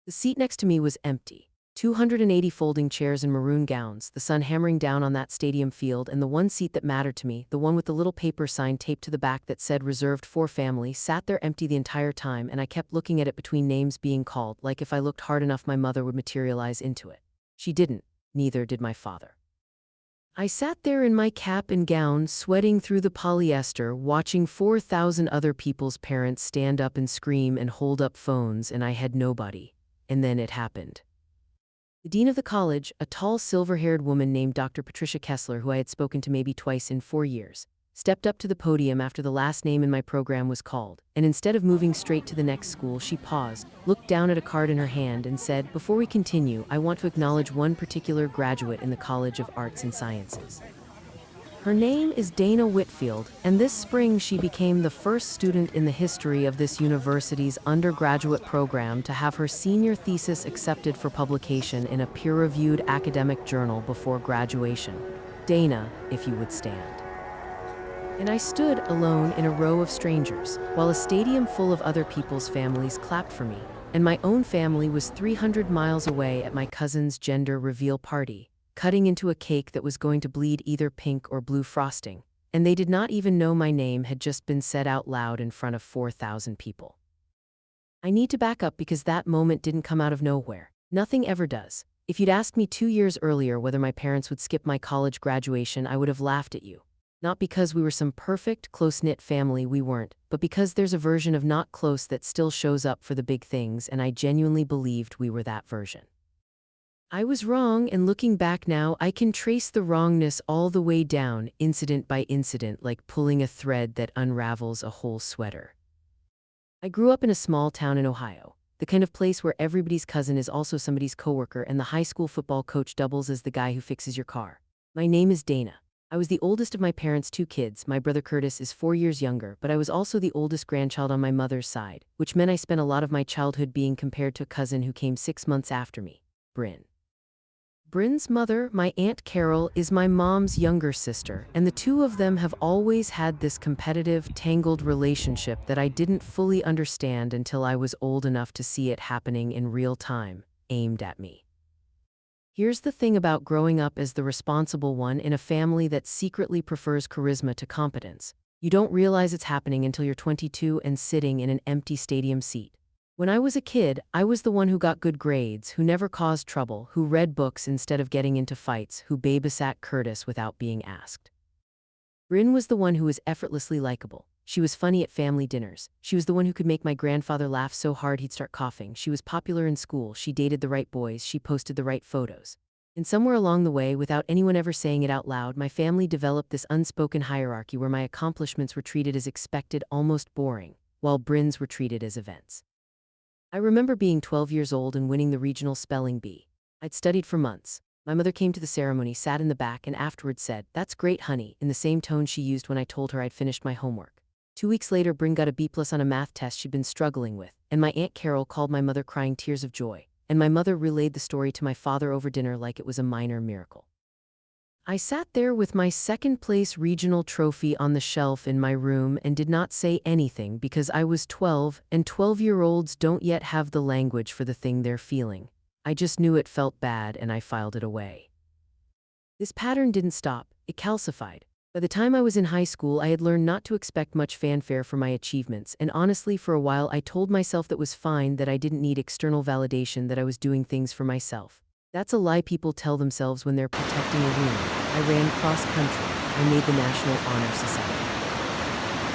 The seat next to me was empty. 280 folding chairs and maroon gowns, the sun hammering down on that stadium field, and the one seat that mattered to me, the one with the little paper sign taped to the back that said reserved for family, sat there empty the entire time, and I kept looking at it between names being called, like if I looked hard enough my mother would materialize into it. She didn't, neither did my father. I sat there in my cap and gown, sweating through the polyester, watching 4,000 other people's parents stand up and scream and hold up phones, and I had nobody. And then it happened. The dean of the college, a tall silver-haired woman named Dr. Patricia Kessler, who I had spoken to maybe twice in 4 years, stepped up to the podium after the last name in my program was called, and instead of moving straight to the next school, she paused, looked down at a card in her hand, and said, "Before we continue, I want to acknowledge one particular graduate in the College of Arts and Sciences. Her name is Dana Whitfield, and this spring she became the first student in the history of this university's undergraduate program to have her senior thesis accepted for publication in a peer-reviewed academic journal before graduation. Dana, if you would stand." And I stood alone in a row of strangers, while a stadium full of other people's families clapped for me, and my own family was 300 miles away at my cousin's gender reveal party, cutting into a cake that was going to bleed either pink or blue frosting, and they did not even know my name had just been said out loud in front of 4,000 people. I need to back up because that moment didn't come out of nowhere. Nothing ever does. If you'd asked me 2 years earlier whether my parents would skip my college graduation, I would have laughed at you. Not because we were some perfect, close-knit family, we weren't, but because there's a version of not close that still shows up for the big things, and I genuinely believed we were that version. I was wrong, and looking back now, I can trace the wrongness all the way down, incident by incident, like pulling a thread that unravels a whole sweater. I grew up in a small town in Ohio, the kind of place where everybody's cousin is also somebody's coworker, and the high school football coach doubles as the guy who fixes your car. My name is Dana. I was the oldest of my parents' 2 kids. My brother Curtis is 4 years younger, but I was also the oldest grandchild on my mother's side, which meant I spent a lot of my childhood being compared to a cousin who came 6 months after me, Bryn. Bryn's mother, my Aunt Carol, is my mom's younger sister, and the two of them have always had this competitive, tangled relationship that I didn't fully understand until I was old enough to see it happening in real time, aimed at me. Here's the thing about growing up as the responsible one in a family that secretly prefers charisma to competence. You don't realize it's happening until you're 22 and sitting in an empty stadium seat. When I was a kid, I was the one who got good grades, who never caused trouble, who read books instead of getting into fights, who babysat Curtis without being asked. Bryn was the one who was effortlessly likable. She was funny at family dinners. She was the one who could make my grandfather laugh so hard he'd start coughing. She was popular in school. She dated the right boys. She posted the right photos. And somewhere along the way, without anyone ever saying it out loud, my family developed this unspoken hierarchy where my accomplishments were treated as expected, almost boring, while Bryn's were treated as events. I remember being 12 years old and winning the regional spelling bee. I'd studied for months. My mother came to the ceremony, sat in the back, and afterwards said, "That's great, honey," in the same tone she used when I told her I'd finished my homework. 2 weeks later, Bryn got a B+ on a math test she'd been struggling with, and my Aunt Carol called my mother crying tears of joy, and my mother relayed the story to my father over dinner like it was a minor miracle. I sat there with my second-place regional trophy on the shelf in my room and did not say anything because I was 12, and 12-year-olds don't yet have the language for the thing they're feeling. I just knew it felt bad, and I filed it away. This pattern didn't stop, it calcified. By the time I was in high school, I had learned not to expect much fanfare for my achievements, and honestly, for a while, I told myself that was fine, that I didn't need external validation, that I was doing things for myself. That's a lie people tell themselves when they're protecting a win. I ran cross-country. I made the National Honor Society.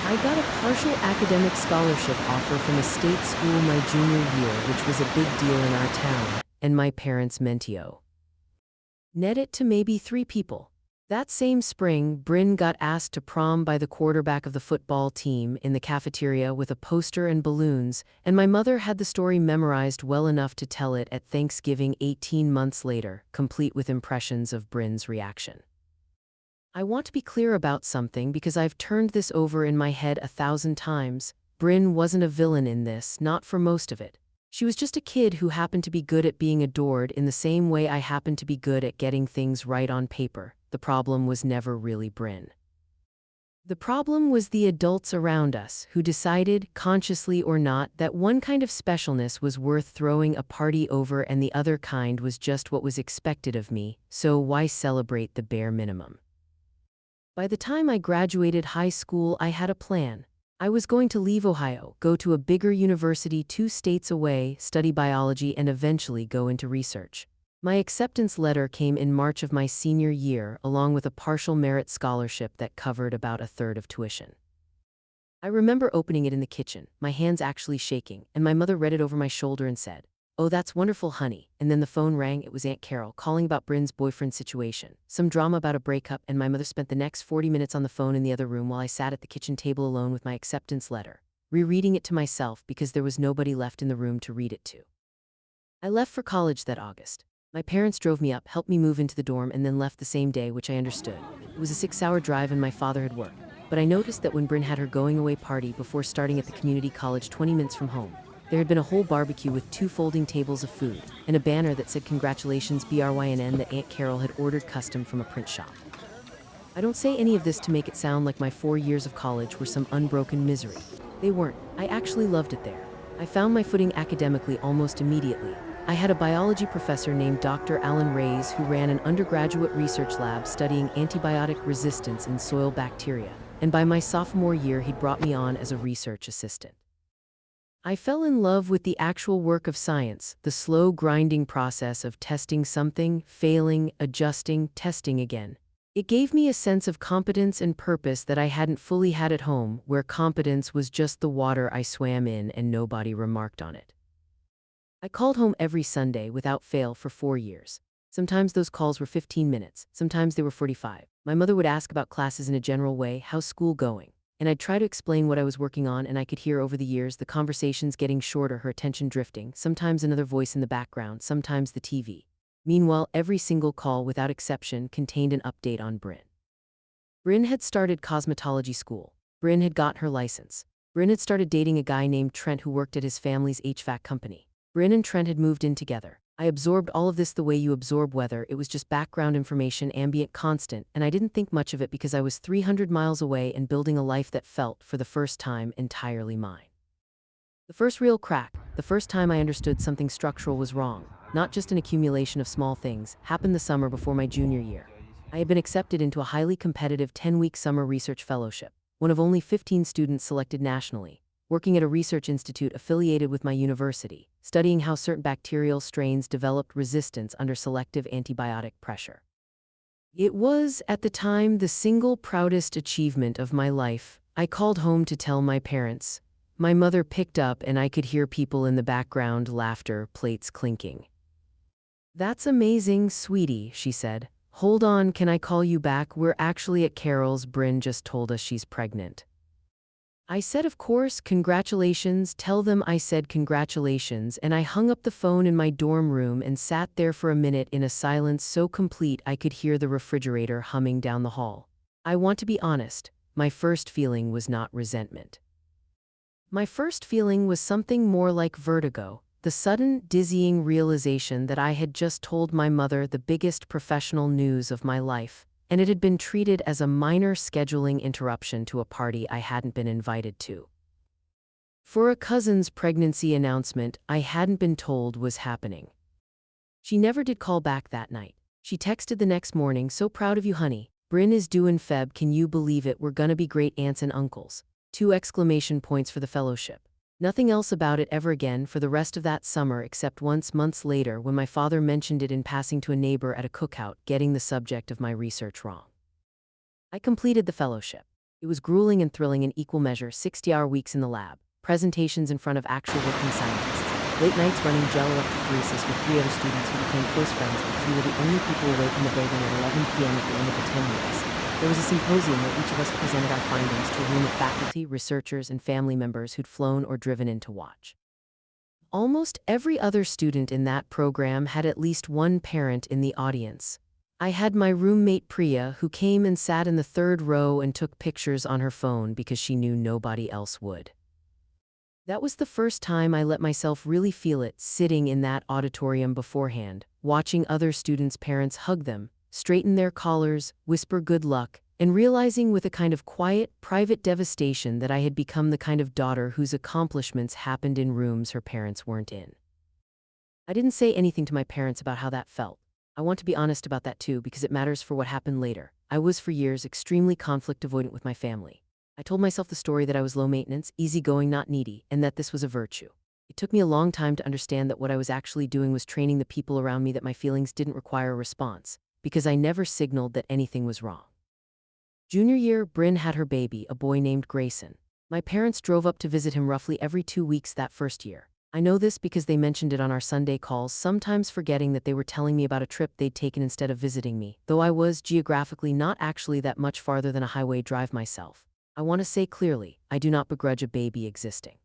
I got a partial academic scholarship offer from a state school my junior year, which was a big deal in our town, and my parents' mentio. Net it to maybe 3 people. That same spring, Bryn got asked to prom by the quarterback of the football team in the cafeteria with a poster and balloons, and my mother had the story memorized well enough to tell it at Thanksgiving 18 months later, complete with impressions of Bryn's reaction. I want to be clear about something because I've turned this over in my head 1,000 times. Bryn wasn't a villain in this, not for most of it. She was just a kid who happened to be good at being adored in the same way I happened to be good at getting things right on paper. The problem was never really Bryn. The problem was the adults around us who decided, consciously or not, that one kind of specialness was worth throwing a party over and the other kind was just what was expected of me, so why celebrate the bare minimum? By the time I graduated high school, I had a plan. I was going to leave Ohio, go to a bigger university 2 states away, study biology, and eventually go into research. My acceptance letter came in March of my senior year, along with a partial merit scholarship that covered about a third of tuition. I remember opening it in the kitchen, my hands actually shaking, and my mother read it over my shoulder and said, "Oh, that's wonderful, honey." And then the phone rang. It was Aunt Carol calling about Bryn's boyfriend situation. Some drama about a breakup, and my mother spent the next 40 minutes on the phone in the other room while I sat at the kitchen table alone with my acceptance letter, rereading it to myself because there was nobody left in the room to read it to. I left for college that August. My parents drove me up, helped me move into the dorm, and then left the same day, which I understood. It was a 6-hour drive and my father had work. But I noticed that when Bryn had her going-away party before starting at the community college 20 minutes from home, there had been a whole barbecue with 2 folding tables of food, and a banner that said "Congratulations BRYNN" that Aunt Carol had ordered custom from a print shop. I don't say any of this to make it sound like my 4 years of college were some unbroken misery. They weren't. I actually loved it there. I found my footing academically almost immediately. I had a biology professor named Dr. Alan Reyes who ran an undergraduate research lab studying antibiotic resistance in soil bacteria, and by my sophomore year he'd brought me on as a research assistant. I fell in love with the actual work of science, the slow grinding process of testing something, failing, adjusting, testing again. It gave me a sense of competence and purpose that I hadn't fully had at home, where competence was just the water I swam in and nobody remarked on it. I called home every Sunday without fail for 4 years. Sometimes those calls were 15 minutes, sometimes they were 45. My mother would ask about classes in a general way, "How's school going?" And I'd try to explain what I was working on, and I could hear over the years the conversations getting shorter, her attention drifting, sometimes another voice in the background, sometimes the TV. Meanwhile, every single call, without exception, contained an update on Bryn. Bryn had started cosmetology school. Bryn had got her license. Bryn had started dating a guy named Trent who worked at his family's HVAC company. Bryn and Trent had moved in together. I absorbed all of this the way you absorb weather. It was just background information, ambient, constant, and I didn't think much of it because I was 300 miles away and building a life that felt, for the first time, entirely mine. The first real crack, the first time I understood something structural was wrong, not just an accumulation of small things, happened the summer before my junior year. I had been accepted into a highly competitive 10-week summer research fellowship, one of only 15 students selected nationally, working at a research institute affiliated with my university, studying how certain bacterial strains developed resistance under selective antibiotic pressure. It was, at the time, the single proudest achievement of my life. I called home to tell my parents. My mother picked up and I could hear people in the background, laughter, plates clinking. "That's amazing, sweetie," she said. "Hold on, can I call you back? We're actually at Carol's. Bryn just told us she's pregnant." I said, "Of course, congratulations." "Tell them I said congratulations," and I hung up the phone in my dorm room and sat there for a minute in a silence so complete I could hear the refrigerator humming down the hall. I want to be honest, my first feeling was not resentment. My first feeling was something more like vertigo, the sudden, dizzying realization that I had just told my mother the biggest professional news of my life, and it had been treated as a minor scheduling interruption to a party I hadn't been invited to. For a cousin's pregnancy announcement I hadn't been told was happening. She never did call back that night. She texted the next morning, "So proud of you, honey. Bryn is due in Feb. Can you believe it? We're gonna be great aunts and uncles." 2 exclamation points for the fellowship. Nothing else about it ever again for the rest of that summer except once months later when my father mentioned it in passing to a neighbor at a cookout, getting the subject of my research wrong. I completed the fellowship. It was grueling and thrilling in equal measure, 60-hour weeks in the lab, presentations in front of actual working scientists, late nights running gel electrophoresis with 3 other students who became close friends because we were the only people awake in the building at 11 p.m. at the end of the 10 weeks. There was a symposium where each of us presented our findings to a room of faculty, researchers, and family members who'd flown or driven in to watch. Almost every other student in that program had at least one parent in the audience. I had my roommate Priya, who came and sat in the 3rd row and took pictures on her phone because she knew nobody else would. That was the first time I let myself really feel it, sitting in that auditorium beforehand, watching other students' parents hug them, straighten their collars, whisper good luck, and realizing with a kind of quiet, private devastation that I had become the kind of daughter whose accomplishments happened in rooms her parents weren't in. I didn't say anything to my parents about how that felt. I want to be honest about that too because it matters for what happened later. I was for years extremely conflict avoidant with my family. I told myself the story that I was low maintenance, easygoing, not needy, and that this was a virtue. It took me a long time to understand that what I was actually doing was training the people around me that my feelings didn't require a response, because I never signaled that anything was wrong. Junior year, Bryn had her baby, a boy named Grayson. My parents drove up to visit him roughly every 2 weeks that first year. I know this because they mentioned it on our Sunday calls, sometimes forgetting that they were telling me about a trip they'd taken instead of visiting me, though I was geographically not actually that much farther than a highway drive myself. I want to say clearly, I do not begrudge a baby existing.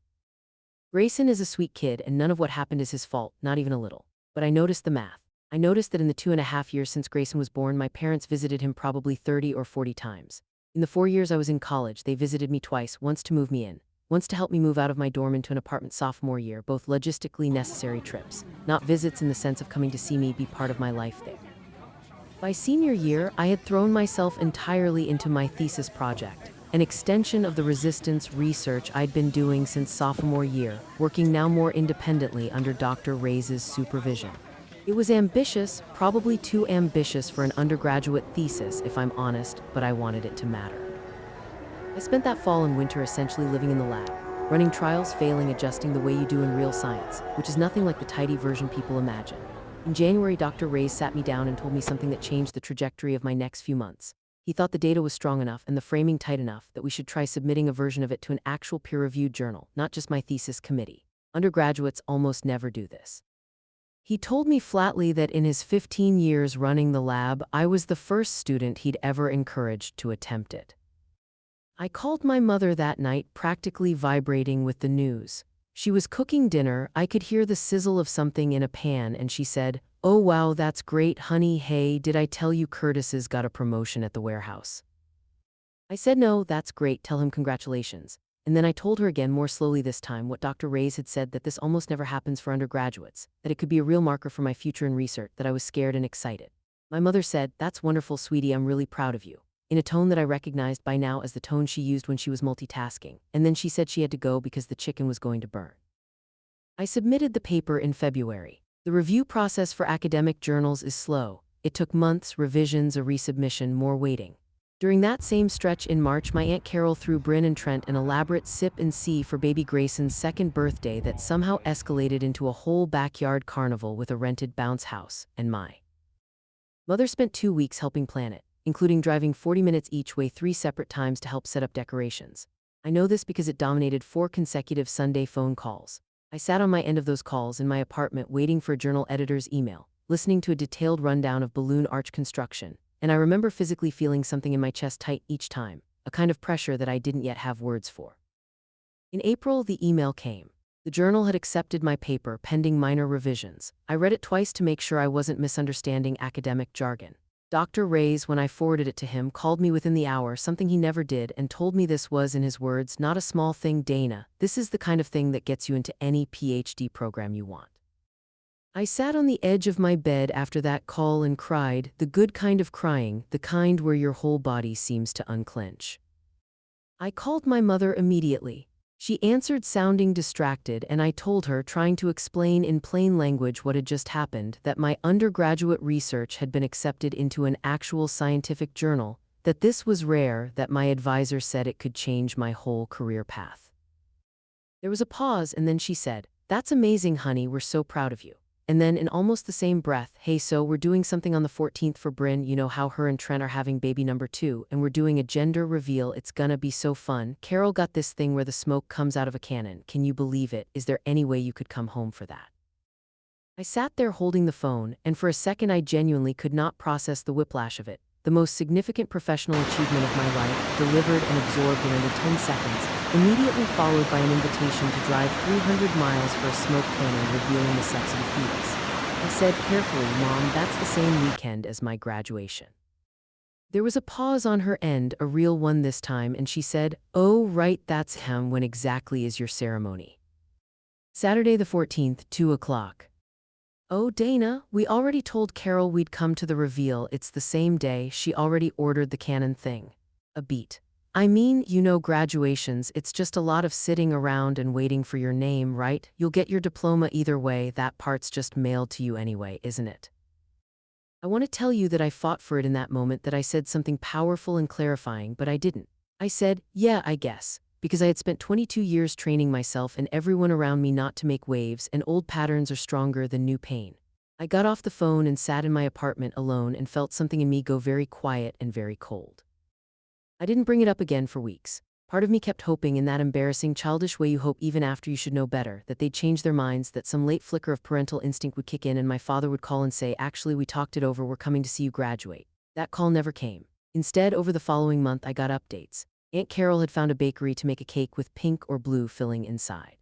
Grayson is a sweet kid and none of what happened is his fault, not even a little. But I noticed the math. I noticed that in the 2.5 years since Grayson was born, my parents visited him probably 30 or 40 times. In the 4 years I was in college, they visited me twice, once to move me in, once to help me move out of my dorm into an apartment sophomore year, both logistically necessary trips, not visits in the sense of coming to see me be part of my life there. By senior year, I had thrown myself entirely into my thesis project, an extension of the resistance research I'd been doing since sophomore year, working now more independently under Dr. Reyes' supervision. It was ambitious, probably too ambitious for an undergraduate thesis, if I'm honest, but I wanted it to matter. I spent that fall and winter essentially living in the lab, running trials, failing, adjusting the way you do in real science, which is nothing like the tidy version people imagine. In January, Dr. Reyes sat me down and told me something that changed the trajectory of my next few months. He thought the data was strong enough and the framing tight enough that we should try submitting a version of it to an actual peer-reviewed journal, not just my thesis committee. Undergraduates almost never do this. He told me flatly that in his 15 years running the lab, I was the first student he'd ever encouraged to attempt it. I called my mother that night, practically vibrating with the news. She was cooking dinner, I could hear the sizzle of something in a pan, and she said, "Oh wow, that's great, honey. Hey, did I tell you Curtis's got a promotion at the warehouse?" I said, "No, that's great, tell him congratulations." And then I told her again, more slowly this time, what Dr. Reyes had said, that this almost never happens for undergraduates, that it could be a real marker for my future in research, that I was scared and excited. My mother said, "That's wonderful, sweetie, I'm really proud of you," in a tone that I recognized by now as the tone she used when she was multitasking, and then she said she had to go because the chicken was going to burn. I submitted the paper in February. The review process for academic journals is slow. It took months, revisions, a resubmission, more waiting. During that same stretch in March, my Aunt Carol threw Bryn and Trent an elaborate sip and see for baby Grayson's second birthday that somehow escalated into a whole backyard carnival with a rented bounce house, and my mother spent 2 weeks helping plan it, including driving 40 minutes each way 3 separate times to help set up decorations. I know this because it dominated 4 consecutive Sunday phone calls. I sat on my end of those calls in my apartment waiting for a journal editor's email, listening to a detailed rundown of balloon arch construction, and I remember physically feeling something in my chest tight each time, a kind of pressure that I didn't yet have words for. In April, the email came. The journal had accepted my paper pending minor revisions. I read it twice to make sure I wasn't misunderstanding academic jargon. Dr. Reyes, when I forwarded it to him, called me within the hour, something he never did, and told me this was, in his words, "Not a small thing, Dana. This is the kind of thing that gets you into any PhD program you want." I sat on the edge of my bed after that call and cried, the good kind of crying, the kind where your whole body seems to unclench. I called my mother immediately. She answered sounding distracted, and I told her, trying to explain in plain language what had just happened, that my undergraduate research had been accepted into an actual scientific journal, that this was rare, that my advisor said it could change my whole career path. There was a pause, and then she said, "That's amazing, honey, we're so proud of you." And then, in almost the same breath, "Hey, so we're doing something on the 14th for Bryn, you know how her and Trent are having baby number 2, and we're doing a gender reveal, it's gonna be so fun. Carol got this thing where the smoke comes out of a cannon, can you believe it? Is there any way you could come home for that?" I sat there holding the phone, and for a second I genuinely could not process the whiplash of it. The most significant professional achievement of my life, delivered and absorbed in under 10 seconds, immediately followed by an invitation to drive 300 miles for a smoke cannon revealing the sex of a fetus. I said carefully, "Mom, that's the same weekend as my graduation." There was a pause on her end, a real one this time, and she said, "Oh, right, that's him. When exactly is your ceremony?" "Saturday the 14th, 2 o'clock. "Oh, Dana, we already told Carol we'd come to the reveal. It's the same day. She already ordered the cannon thing." A beat. I mean, graduations, it's just a lot of sitting around and waiting for your name, right? You'll get your diploma either way, that part's just mailed to you anyway, isn't it? I want to tell you that I fought for it in that moment, that I said something powerful and clarifying, but I didn't. I said, yeah, I guess, because I had spent 22 years training myself and everyone around me not to make waves, and old patterns are stronger than new pain. I got off the phone and sat in my apartment alone and felt something in me go very quiet and very cold. I didn't bring it up again for weeks. Part of me kept hoping, in that embarrassing, childish way you hope even after you should know better, that they'd change their minds, that some late flicker of parental instinct would kick in and my father would call and say, actually, we talked it over, we're coming to see you graduate. That call never came. Instead, over the following month, I got updates. Aunt Carol had found a bakery to make a cake with pink or blue filling inside.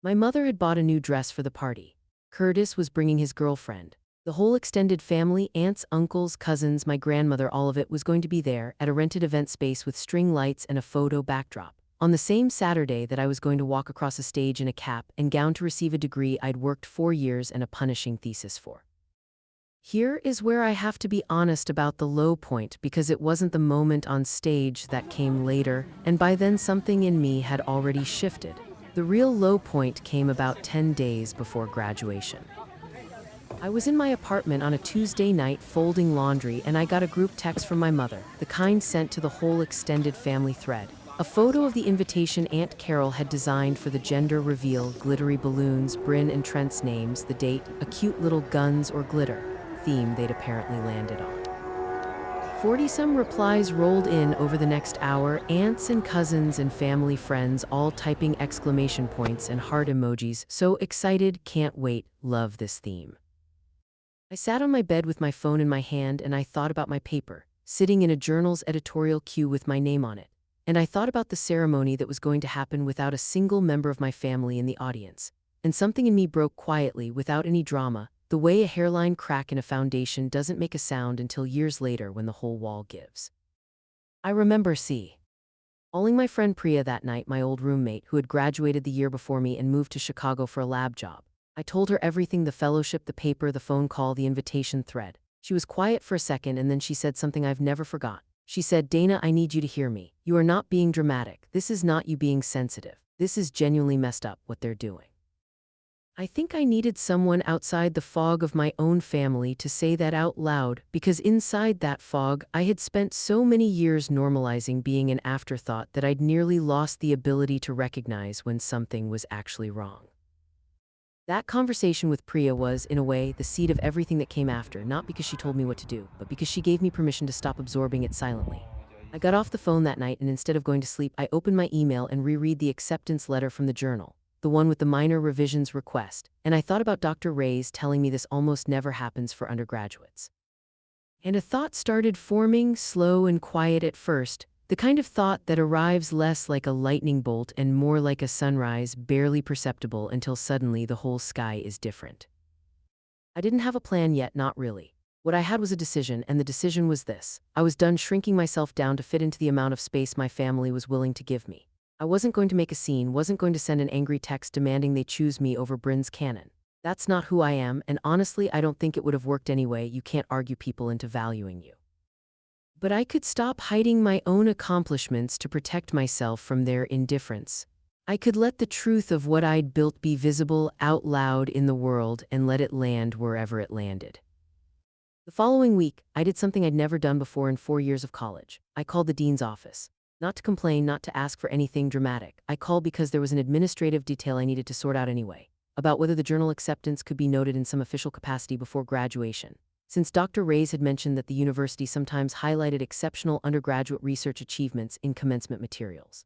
My mother had bought a new dress for the party. Curtis was bringing his girlfriend. The whole extended family, aunts, uncles, cousins, my grandmother, all of it was going to be there at a rented event space with string lights and a photo backdrop. On the same Saturday that I was going to walk across a stage in a cap and gown to receive a degree I'd worked 4 years and a punishing thesis for. Here is where I have to be honest about the low point, because it wasn't the moment on stage that came later, and by then something in me had already shifted. The real low point came about 10 days before graduation. I was in my apartment on a Tuesday night folding laundry, and I got a group text from my mother, the kind sent to the whole extended family thread. A photo of the invitation Aunt Carol had designed for the gender reveal, glittery balloons, Bryn and Trent's names, the date, a cute little guns or glitter theme they'd apparently landed on. 40-some replies rolled in over the next hour, aunts and cousins and family friends all typing exclamation points and heart emojis, so excited, can't wait, love this theme. I sat on my bed with my phone in my hand and I thought about my paper, sitting in a journal's editorial queue with my name on it. And I thought about the ceremony that was going to happen without a single member of my family in the audience. And something in me broke quietly, without any drama, the way a hairline crack in a foundation doesn't make a sound until years later when the whole wall gives. I remember calling my friend Priya that night, my old roommate who had graduated the year before me and moved to Chicago for a lab job. I told her everything: the fellowship, the paper, the phone call, the invitation thread. She was quiet for a second and then she said something I've never forgot. She said, Dana, I need you to hear me. You are not being dramatic. This is not you being sensitive. This is genuinely messed up what they're doing. I think I needed someone outside the fog of my own family to say that out loud, because inside that fog, I had spent so many years normalizing being an afterthought that I'd nearly lost the ability to recognize when something was actually wrong. That conversation with Priya was, in a way, the seed of everything that came after, not because she told me what to do, but because she gave me permission to stop absorbing it silently. I got off the phone that night and instead of going to sleep, I opened my email and reread the acceptance letter from the journal, the one with the minor revisions request, and I thought about Dr. Ray's telling me this almost never happens for undergraduates. And a thought started forming, slow and quiet at first, the kind of thought that arrives less like a lightning bolt and more like a sunrise, barely perceptible until suddenly the whole sky is different. I didn't have a plan yet, not really. What I had was a decision, and the decision was this. I was done shrinking myself down to fit into the amount of space my family was willing to give me. I wasn't going to make a scene, wasn't going to send an angry text demanding they choose me over Bryn's canon. That's not who I am, and honestly, I don't think it would have worked anyway. You can't argue people into valuing you. But I could stop hiding my own accomplishments to protect myself from their indifference. I could let the truth of what I'd built be visible out loud in the world and let it land wherever it landed. The following week, I did something I'd never done before in 4 years of college. I called the dean's office. Not to complain, not to ask for anything dramatic. I called because there was an administrative detail I needed to sort out anyway, about whether the journal acceptance could be noted in some official capacity before graduation. Since Dr. Ray's had mentioned that the university sometimes highlighted exceptional undergraduate research achievements in commencement materials.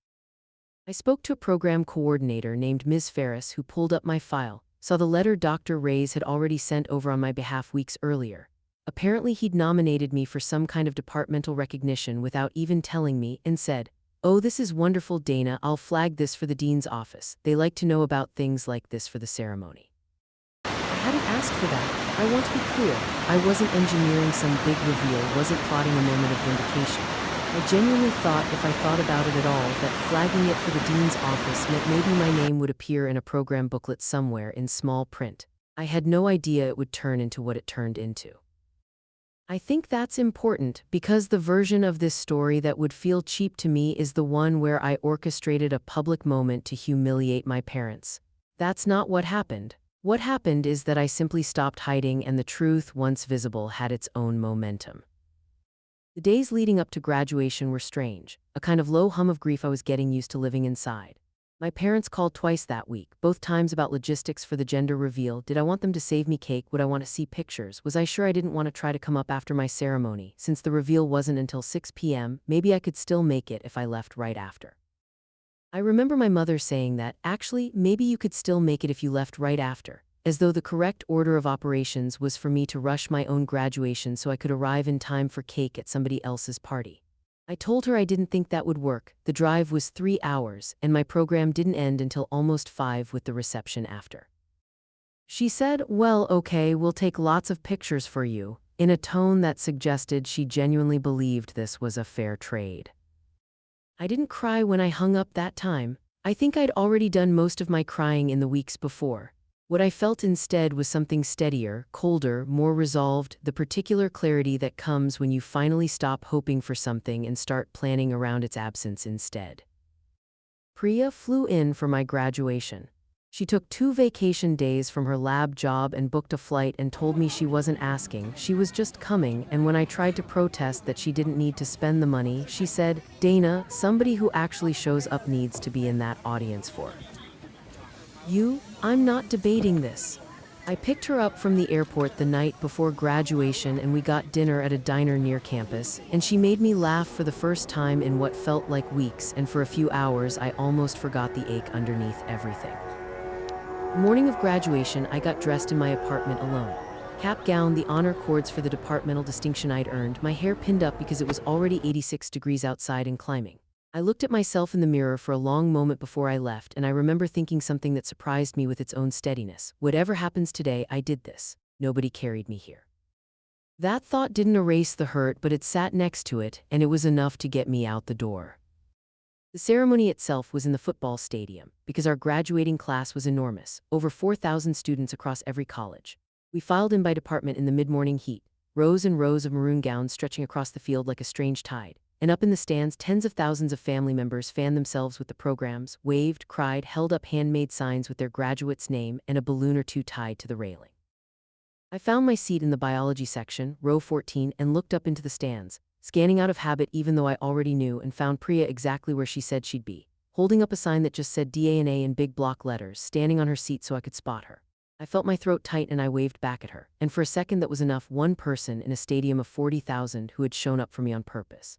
I spoke to a program coordinator named Ms. Ferris, who pulled up my file, saw the letter Dr. Ray's had already sent over on my behalf weeks earlier. Apparently he'd nominated me for some kind of departmental recognition without even telling me, and said, "Oh, this is wonderful, Dana, I'll flag this for the dean's office. They like to know about things like this for the ceremony." I hadn't asked for that. I want to be clear. I wasn't engineering some big reveal, wasn't plotting a moment of vindication. I genuinely thought, if I thought about it at all, that flagging it for the dean's office meant maybe my name would appear in a program booklet somewhere in small print. I had no idea it would turn into what it turned into. I think that's important because the version of this story that would feel cheap to me is the one where I orchestrated a public moment to humiliate my parents. That's not what happened. What happened is that I simply stopped hiding and the truth, once visible, had its own momentum. The days leading up to graduation were strange, a kind of low hum of grief I was getting used to living inside. My parents called twice that week, both times about logistics for the gender reveal. Did I want them to save me cake? Would I want to see pictures? Was I sure I didn't want to try to come up after my ceremony? Since the reveal wasn't until 6 p.m., maybe I could still make it if I left right after. I remember my mother saying that, actually, maybe you could still make it if you left right after, as though the correct order of operations was for me to rush my own graduation so I could arrive in time for cake at somebody else's party. I told her I didn't think that would work. The drive was 3 hours, and my program didn't end until almost 5 with the reception after. She said, "Well, okay, we'll take lots of pictures for you," in a tone that suggested she genuinely believed this was a fair trade. I didn't cry when I hung up that time. I think I'd already done most of my crying in the weeks before. What I felt instead was something steadier, colder, more resolved, the particular clarity that comes when you finally stop hoping for something and start planning around its absence instead. Priya flew in for my graduation. She took 2 vacation days from her lab job and booked a flight and told me she wasn't asking, she was just coming, and when I tried to protest that she didn't need to spend the money, she said, "Dana, somebody who actually shows up needs to be in that audience for you. I'm not debating this." I picked her up from the airport the night before graduation and we got dinner at a diner near campus, and she made me laugh for the first time in what felt like weeks, and for a few hours I almost forgot the ache underneath everything. The morning of graduation, I got dressed in my apartment alone. Cap, gown, the honor cords for the departmental distinction I'd earned, my hair pinned up because it was already 86 degrees outside and climbing. I looked at myself in the mirror for a long moment before I left, and I remember thinking something that surprised me with its own steadiness. Whatever happens today, I did this. Nobody carried me here. That thought didn't erase the hurt, but it sat next to it, and it was enough to get me out the door. The ceremony itself was in the football stadium, because our graduating class was enormous, over 4,000 students across every college. We filed in by department in the mid-morning heat, rows and rows of maroon gowns stretching across the field like a strange tide. And up in the stands, tens of thousands of family members fanned themselves with the programs, waved, cried, held up handmade signs with their graduate's name and a balloon or two tied to the railing. I found my seat in the biology section, row 14, and looked up into the stands, scanning out of habit even though I already knew, and found Priya exactly where she said she'd be, holding up a sign that just said DNA in big block letters, standing on her seat so I could spot her. I felt my throat tight and I waved back at her, and for a second that was enough, one person in a stadium of 40,000 who had shown up for me on purpose.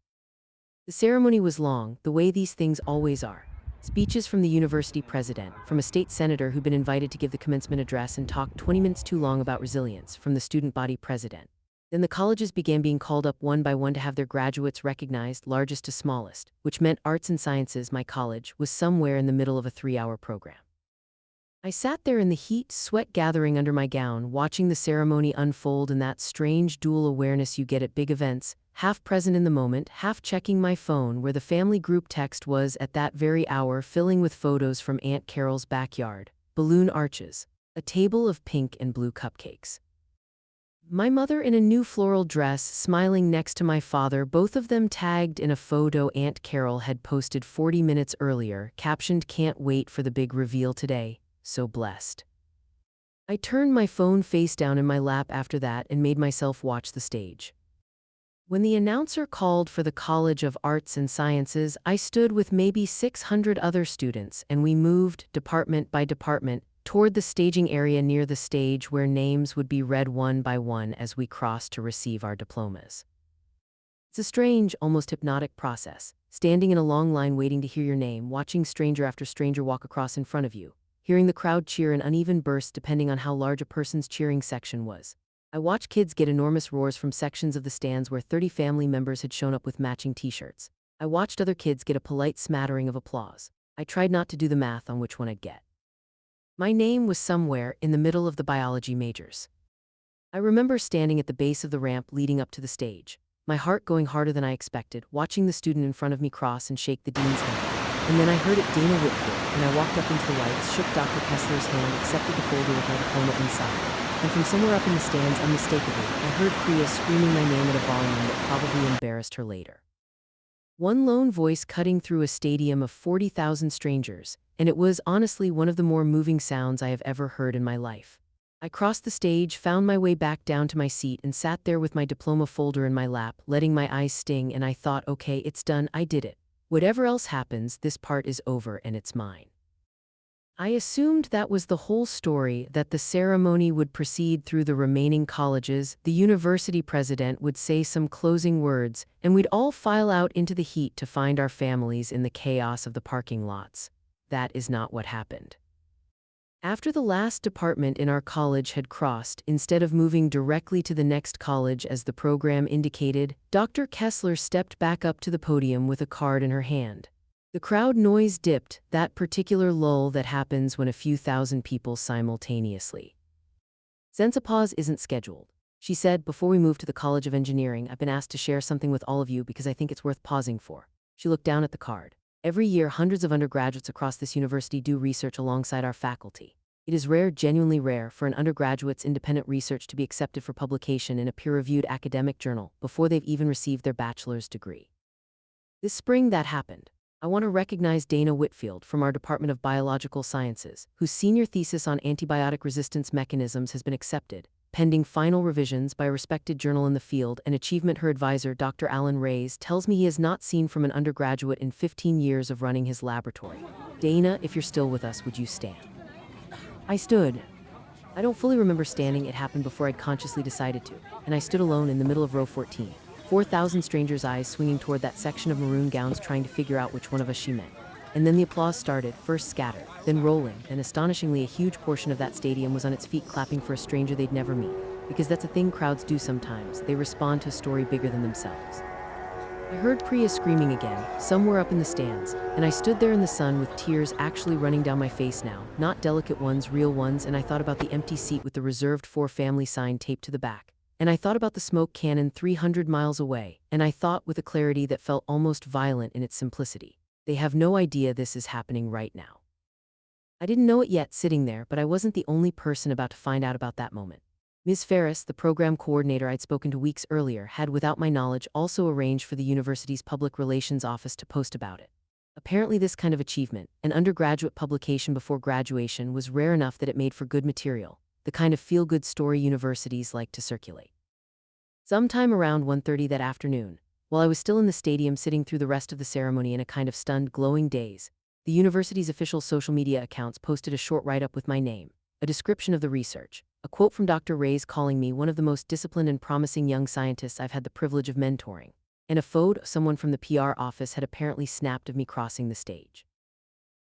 The ceremony was long, the way these things always are. Speeches from the university president, from a state senator who'd been invited to give the commencement address and talked 20 minutes too long about resilience, from the student body president. Then the colleges began being called up one by one to have their graduates recognized, largest to smallest, which meant arts and sciences, my college, was somewhere in the middle of a 3-hour program. I sat there in the heat, sweat gathering under my gown, watching the ceremony unfold in that strange dual awareness you get at big events, half present in the moment, half checking my phone where the family group text was at that very hour filling with photos from Aunt Carol's backyard, balloon arches, a table of pink and blue cupcakes. My mother in a new floral dress, smiling next to my father, both of them tagged in a photo Aunt Carol had posted 40 minutes earlier, captioned, "Can't wait for the big reveal today, so blessed." I turned my phone face down in my lap after that and made myself watch the stage. When the announcer called for the College of Arts and Sciences, I stood with maybe 600 other students, and we moved, department by department, toward the staging area near the stage where names would be read one by one as we crossed to receive our diplomas. It's a strange, almost hypnotic process, standing in a long line waiting to hear your name, watching stranger after stranger walk across in front of you, hearing the crowd cheer in uneven bursts depending on how large a person's cheering section was. I watched kids get enormous roars from sections of the stands where 30 family members had shown up with matching t-shirts. I watched other kids get a polite smattering of applause. I tried not to do the math on which one I'd get. My name was somewhere in the middle of the biology majors. I remember standing at the base of the ramp leading up to the stage, my heart going harder than I expected, watching the student in front of me cross and shake the dean's hand. And then I heard it, Dana Whitfield, and I walked up into the lights, shook Dr. Kessler's hand, accepted the folder with my diploma inside. and from somewhere up in the stands, unmistakably, I heard Priya screaming my name at a volume that probably embarrassed her later. One lone voice cutting through a stadium of 40,000 strangers, and it was honestly one of the more moving sounds I have ever heard in my life. I crossed the stage, found my way back down to my seat, and sat there with my diploma folder in my lap, letting my eyes sting, and I thought, okay, it's done, I did it. Whatever else happens, this part is over and it's mine. I assumed that was the whole story, that the ceremony would proceed through the remaining colleges, the university president would say some closing words, and we'd all file out into the heat to find our families in the chaos of the parking lots. That is not what happened. After the last department in our college had crossed, instead of moving directly to the next college as the program indicated, Dr. Kessler stepped back up to the podium with a card in her hand. The crowd noise dipped, that particular lull that happens when a few thousand people simultaneously. Since a pause isn't scheduled, she said, before we move to the College of Engineering, I've been asked to share something with all of you because I think it's worth pausing for. She looked down at the card. Every year, hundreds of undergraduates across this university do research alongside our faculty. It is rare, genuinely rare, for an undergraduate's independent research to be accepted for publication in a peer-reviewed academic journal before they've even received their bachelor's degree. This spring, that happened. I want to recognize Dana Whitfield from our Department of Biological Sciences, whose senior thesis on antibiotic resistance mechanisms has been accepted, pending final revisions by a respected journal in the field, and achievement her advisor, Dr. Alan Reyes, tells me he has not seen from an undergraduate in 15 years of running his laboratory. Dana, if you're still with us, would you stand? I stood. I don't fully remember standing, it happened before I'd consciously decided to, and I stood alone in the middle of row 14. 4,000 strangers' eyes swinging toward that section of maroon gowns trying to figure out which one of us she meant. And then the applause started, first scattered, then rolling, and astonishingly a huge portion of that stadium was on its feet clapping for a stranger they'd never meet. Because that's a thing crowds do sometimes, they respond to a story bigger than themselves. I heard Priya screaming again, somewhere up in the stands, and I stood there in the sun with tears actually running down my face now, not delicate ones, real ones, and I thought about the empty seat with the reserved for family sign taped to the back. And I thought about the smoke cannon 300 miles away, and I thought with a clarity that felt almost violent in its simplicity. They have no idea this is happening right now. I didn't know it yet sitting there, but I wasn't the only person about to find out about that moment. Ms. Ferris, the program coordinator I'd spoken to weeks earlier, had, without my knowledge, also arranged for the university's public relations office to post about it. Apparently this kind of achievement, an undergraduate publication before graduation, was rare enough that it made for good material, the kind of feel-good story universities like to circulate. Sometime around 1:30 that afternoon, while I was still in the stadium sitting through the rest of the ceremony in a kind of stunned, glowing daze, the university's official social media accounts posted a short write-up with my name, a description of the research, a quote from Dr. Reyes calling me one of the most disciplined and promising young scientists I've had the privilege of mentoring, and a photo someone from the PR office had apparently snapped of me crossing the stage.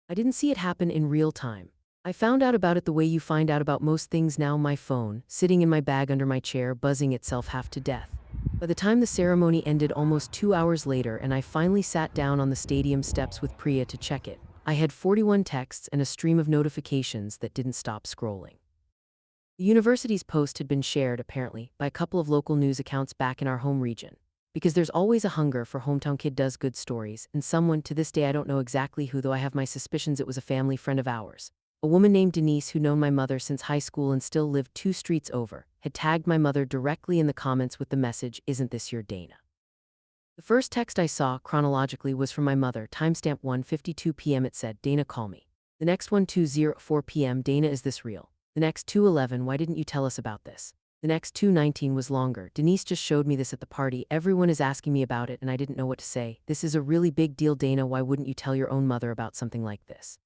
I didn't see it happen in real time. I found out about it the way you find out about most things now, my phone, sitting in my bag under my chair, buzzing itself half to death. By the time the ceremony ended almost 2 hours later and I finally sat down on the stadium steps with Priya to check it, I had 41 texts and a stream of notifications that didn't stop scrolling. The university's post had been shared, apparently, by a couple of local news accounts back in our home region. Because there's always a hunger for hometown kid does good stories, and someone, to this day I don't know exactly who, though I have my suspicions it was a family friend of ours, a woman named Denise who'd known my mother since high school and still lived 2 streets over, had tagged my mother directly in the comments with the message, "Isn't this your Dana?" The first text I saw, chronologically, was from my mother, timestamp 1:52 p.m. It said, "Dana, call me." The next one, 2:04 p.m, "Dana, is this real?" The next, 2:11, "Why didn't you tell us about this?" The next, 2:19, was longer. "Denise just showed me this at the party. Everyone is asking me about it and I didn't know what to say. This is a really big deal, Dana. Why wouldn't you tell your own mother about something like this?"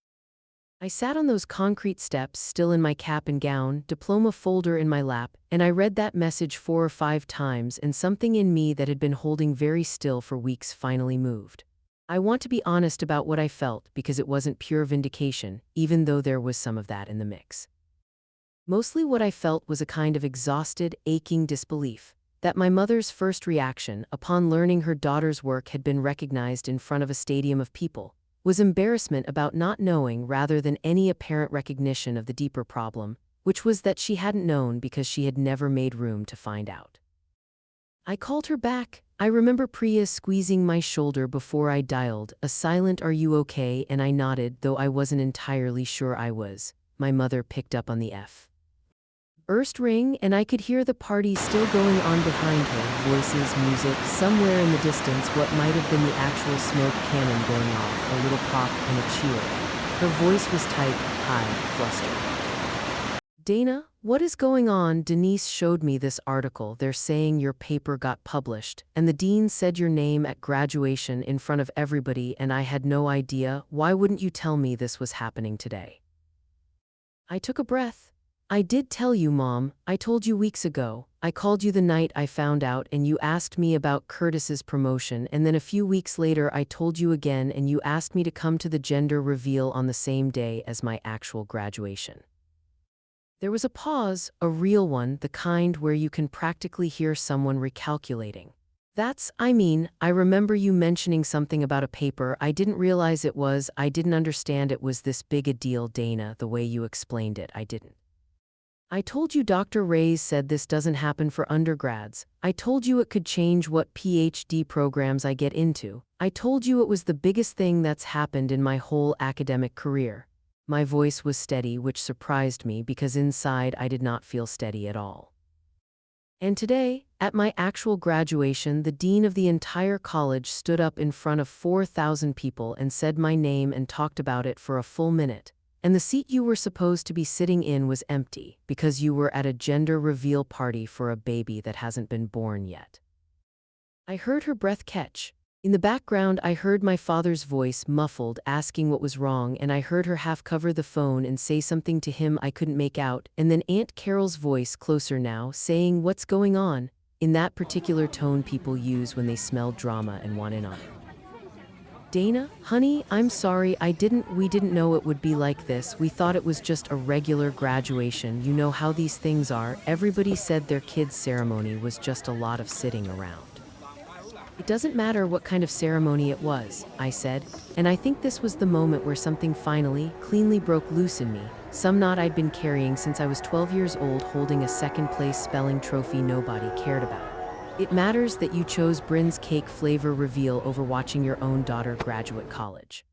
I sat on those concrete steps, still in my cap and gown, diploma folder in my lap, and I read that message 4 or 5 times, and something in me that had been holding very still for weeks finally moved. I want to be honest about what I felt, because it wasn't pure vindication, even though there was some of that in the mix. Mostly what I felt was a kind of exhausted, aching disbelief that my mother's first reaction, upon learning her daughter's work had been recognized in front of a stadium of people, was embarrassment about not knowing rather than any apparent recognition of the deeper problem, which was that she hadn't known because she had never made room to find out. I called her back. I remember Priya squeezing my shoulder before I dialed, a silent "Are you okay?" and I nodded, though I wasn't entirely sure I was. My mother picked up on the F. First ring, and I could hear the party still going on behind her, voices, music, somewhere in the distance what might have been the actual smoke cannon going off, a little pop and a cheer. Her voice was tight, high, flustered. Dana, what is going on? Denise showed me this article. They're saying your paper got published, and the dean said your name at graduation in front of everybody, and I had no idea. Why wouldn't you tell me this was happening today? I took a breath. I did tell you, Mom. I told you weeks ago. I called you the night I found out and you asked me about Curtis's promotion, and then a few weeks later I told you again and you asked me to come to the gender reveal on the same day as my actual graduation. There was a pause, a real one, the kind where you can practically hear someone recalculating. I remember you mentioning something about a paper. I didn't realize I didn't understand it was this big a deal, Dana, the way you explained it, I didn't. I told you Dr. Reyes said this doesn't happen for undergrads. I told you it could change what PhD programs I get into. I told you it was the biggest thing that's happened in my whole academic career. My voice was steady, which surprised me because inside I did not feel steady at all. And today, at my actual graduation, the dean of the entire college stood up in front of 4,000 people and said my name and talked about it for a full minute. And the seat you were supposed to be sitting in was empty because you were at a gender reveal party for a baby that hasn't been born yet. I heard her breath catch. In the background, I heard my father's voice, muffled, asking what was wrong, and I heard her half cover the phone and say something to him I couldn't make out, and then Aunt Carol's voice, closer now, saying, "What's going on?" in that particular tone people use when they smell drama and want in on it. Dana, honey, I'm sorry, we didn't know it would be like this. We thought it was just a regular graduation. You know how these things are. Everybody said their kid's ceremony was just a lot of sitting around. It doesn't matter what kind of ceremony it was, I said, and I think this was the moment where something finally, cleanly broke loose in me, some knot I'd been carrying since I was 12 years old, holding a second-place spelling trophy nobody cared about. It matters that you chose Bryn's cake flavor reveal over watching your own daughter graduate college.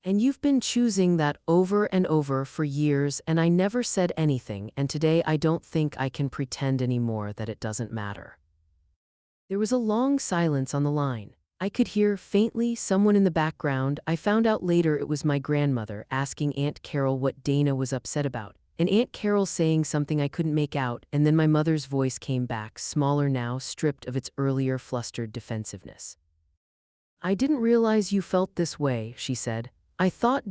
And you've been choosing that over and over for years, and I never said anything, and today I don't think I can pretend anymore that it doesn't matter. There was a long silence on the line. I could hear, faintly, someone in the background. I found out later it was my grandmother asking Aunt Carol what Dana was upset about. And Aunt Carol saying something I couldn't make out, and then my mother's voice came back, smaller now, stripped of its earlier flustered defensiveness. I didn't realize you felt this way, she said.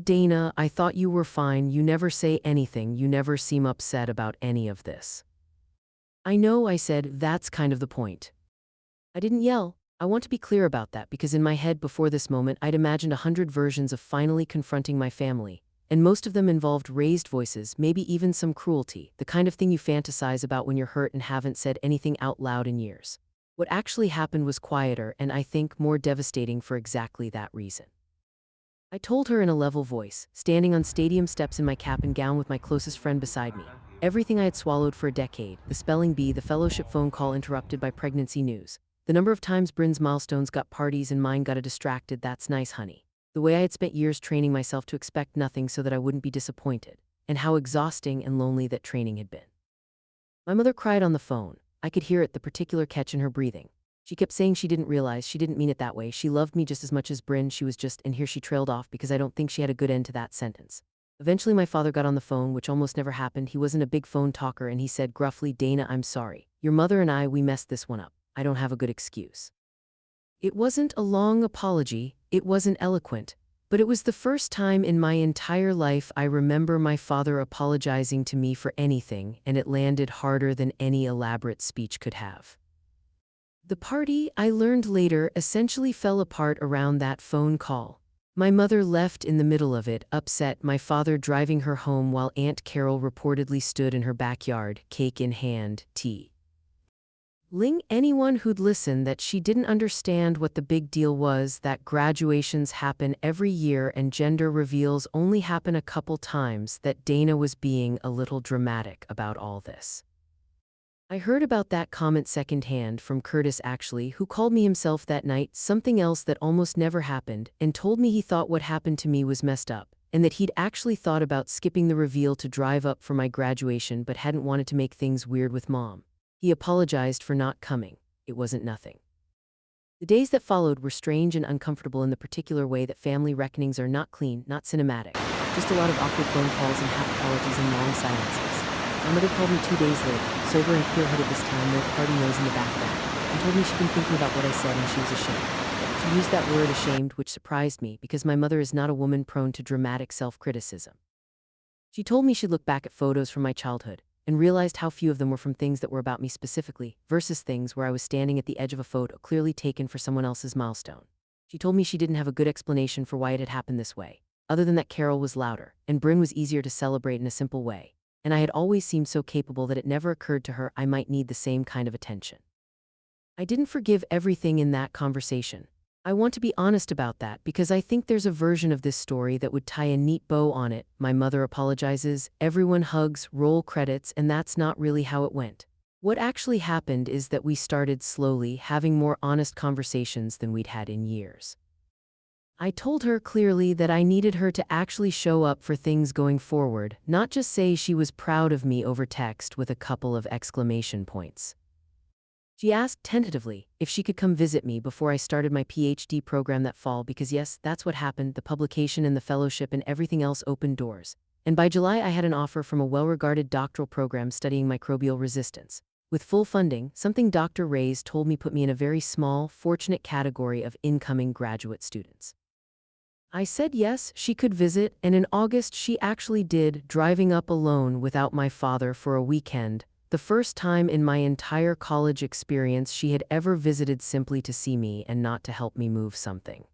Dana, I thought you were fine. You never say anything. You never seem upset about any of this. I know, I said, that's kind of the point. I didn't yell. I want to be clear about that because in my head before this moment I'd imagined 100 versions of finally confronting my family. And most of them involved raised voices, maybe even some cruelty, the kind of thing you fantasize about when you're hurt and haven't said anything out loud in years. What actually happened was quieter and I think more devastating for exactly that reason. I told her in a level voice, standing on stadium steps in my cap and gown with my closest friend beside me. Everything I had swallowed for a decade, the spelling bee, the fellowship phone call interrupted by pregnancy news. The number of times Bryn's milestones got parties and mine got a distracted, that's nice, honey. The way I had spent years training myself to expect nothing so that I wouldn't be disappointed, and how exhausting and lonely that training had been. My mother cried on the phone. I could hear it, the particular catch in her breathing. She kept saying she didn't realize, she didn't mean it that way. She loved me just as much as Bryn, she was just, and here she trailed off because I don't think she had a good end to that sentence. Eventually my father got on the phone, which almost never happened. He wasn't a big phone talker, and he said gruffly, "Dana, I'm sorry. Your mother and we messed this one up. I don't have a good excuse." It wasn't a long apology, it wasn't eloquent. But it was the first time in my entire life I remember my father apologizing to me for anything, and it landed harder than any elaborate speech could have. The party, I learned later, essentially fell apart around that phone call. My mother left in the middle of it, upset, my father driving her home while Aunt Carol reportedly stood in her backyard, cake in hand, tea. Ling anyone who'd listen that she didn't understand what the big deal was, that graduations happen every year and gender reveals only happen a couple times, that Dana was being a little dramatic about all this. I heard about that comment secondhand from Curtis actually, who called me himself that night, something else that almost never happened, and told me he thought what happened to me was messed up, and that he'd actually thought about skipping the reveal to drive up for my graduation but hadn't wanted to make things weird with Mom. He apologized for not coming. It wasn't nothing. The days that followed were strange and uncomfortable in the particular way that family reckonings are not clean, not cinematic. Just a lot of awkward phone calls and half apologies and long silences. My mother called me 2 days later, sober and clear-headed this time, no party nose in the background, and told me she'd been thinking about what I said and she was ashamed. She used that word ashamed, which surprised me because my mother is not a woman prone to dramatic self-criticism. She told me she'd look back at photos from my childhood and realized how few of them were from things that were about me specifically versus things where I was standing at the edge of a photo clearly taken for someone else's milestone. She told me she didn't have a good explanation for why it had happened this way, other than that Carol was louder and Bryn was easier to celebrate in a simple way, and I had always seemed so capable that it never occurred to her I might need the same kind of attention. I didn't forgive everything in that conversation. I want to be honest about that because I think there's a version of this story that would tie a neat bow on it. My mother apologizes, everyone hugs, roll credits, and that's not really how it went. What actually happened is that we started slowly having more honest conversations than we'd had in years. I told her clearly that I needed her to actually show up for things going forward, not just say she was proud of me over text with a couple of exclamation points. She asked tentatively if she could come visit me before I started my PhD program that fall because yes, that's what happened, the publication and the fellowship and everything else opened doors. And by July I had an offer from a well-regarded doctoral program studying microbial resistance. With full funding, something Dr. Reyes told me put me in a very small, fortunate category of incoming graduate students. I said yes, she could visit, and in August she actually did, driving up alone without my father for a weekend. The first time in my entire college experience she had ever visited simply to see me and not to help me move something.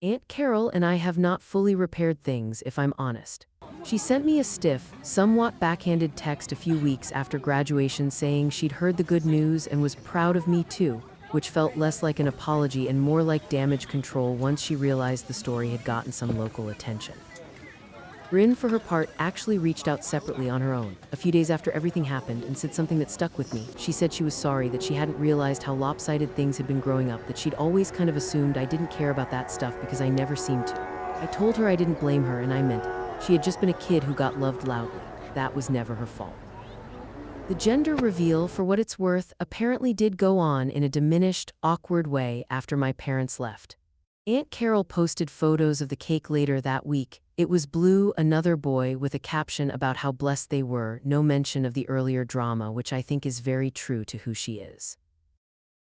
Aunt Carol and I have not fully repaired things, if I'm honest. She sent me a stiff, somewhat backhanded text a few weeks after graduation saying she'd heard the good news and was proud of me too, which felt less like an apology and more like damage control once she realized the story had gotten some local attention. Bryn, for her part, actually reached out separately on her own, a few days after everything happened, and said something that stuck with me. She said she was sorry that she hadn't realized how lopsided things had been growing up, that she'd always kind of assumed I didn't care about that stuff because I never seemed to. I told her I didn't blame her, and I meant it. She had just been a kid who got loved loudly. That was never her fault. The gender reveal, for what it's worth, apparently did go on in a diminished, awkward way after my parents left. Aunt Carol posted photos of the cake later that week. It was Blue, another boy, with a caption about how blessed they were, no mention of the earlier drama, which I think is very true to who she is.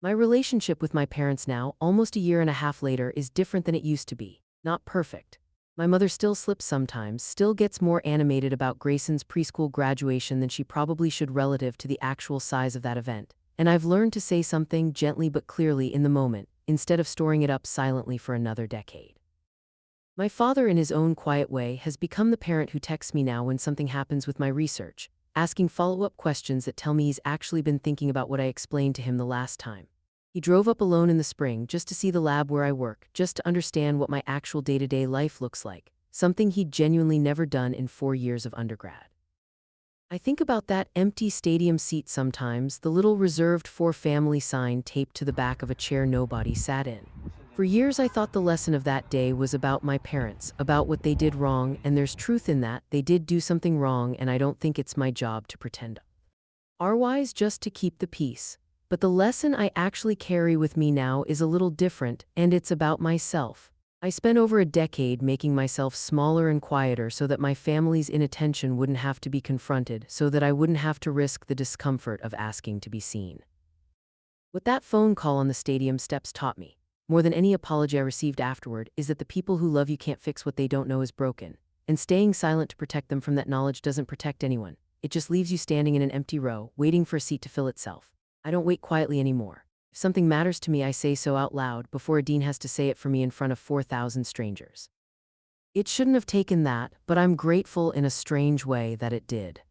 My relationship with my parents now, almost a year and a half later, is different than it used to be. Not perfect. My mother still slips sometimes, still gets more animated about Grayson's preschool graduation than she probably should relative to the actual size of that event. And I've learned to say something gently but clearly in the moment, instead of storing it up silently for another decade. My father, in his own quiet way, has become the parent who texts me now when something happens with my research, asking follow-up questions that tell me he's actually been thinking about what I explained to him the last time. He drove up alone in the spring just to see the lab where I work, just to understand what my actual day-to-day life looks like, something he'd genuinely never done in 4 years of undergrad. I think about that empty stadium seat sometimes, the little reserved for family sign taped to the back of a chair nobody sat in. For years I thought the lesson of that day was about my parents, about what they did wrong, and there's truth in that. They did do something wrong, and I don't think it's my job to pretend otherwise, just to keep the peace. But the lesson I actually carry with me now is a little different, and it's about myself. I spent over a decade making myself smaller and quieter so that my family's inattention wouldn't have to be confronted, so that I wouldn't have to risk the discomfort of asking to be seen. What that phone call on the stadium steps taught me, more than any apology I received afterward, is that the people who love you can't fix what they don't know is broken, and staying silent to protect them from that knowledge doesn't protect anyone. It just leaves you standing in an empty row, waiting for a seat to fill itself. I don't wait quietly anymore. If something matters to me, I say so out loud before a dean has to say it for me in front of 4,000 strangers. It shouldn't have taken that, but I'm grateful in a strange way that it did.